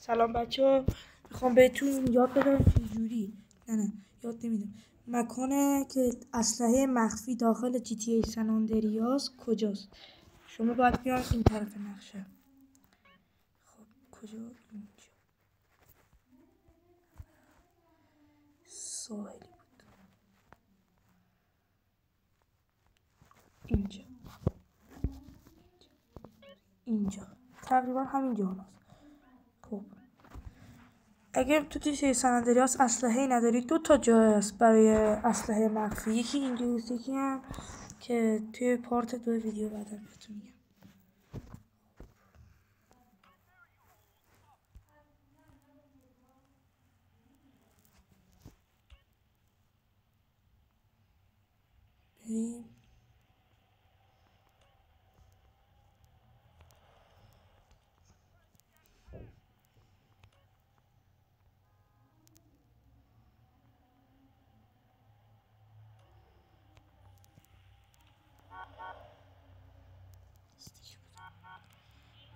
سلام بچه‌ها، میخوام بهتون یاد بدم چجوری یاد نمیدم مکانه که اسلحه مخفی داخل GTA سن آندریاس کجاست. شما باید بیان این طرف نقشه. خب کجا؟ اینجا ساحلی بود. اینجا تقریبا همینجا هست. خب اگر تو GTA سن آندریاس اسلحه‌ای نداری، 2 تا جای است برای اسلحه مخفی. یکی اینجاست، یکی هم که توی پارت 2 ویدیو بعدم بهتون میگم. بریم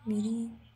میریم دیگه.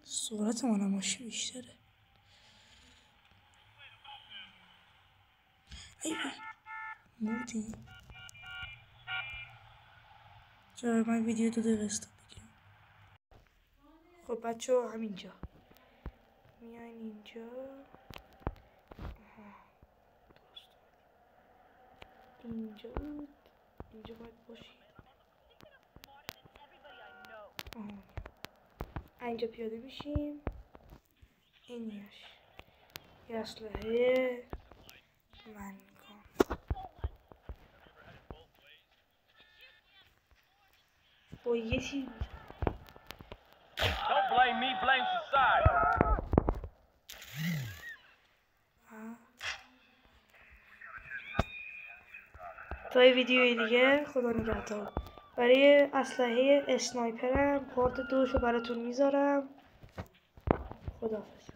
سرعت مال ماشین بیشتره. ای مردی. جای من ویدیو 2 دقیقه است بگیرم. خب بچه ها همینجا میاین اینجا. درست اینجا بود. اینجا باید باشید. اینجا پیاده میشیم. اینیش یه اسلحه منگان با یه چیز. Don't blame me, blame society. تا یه ویدیوی دیگه. خدا نگهدار. برای اسلحه اسنایپرم پارت 2 براتون میذارم. خداحافظ.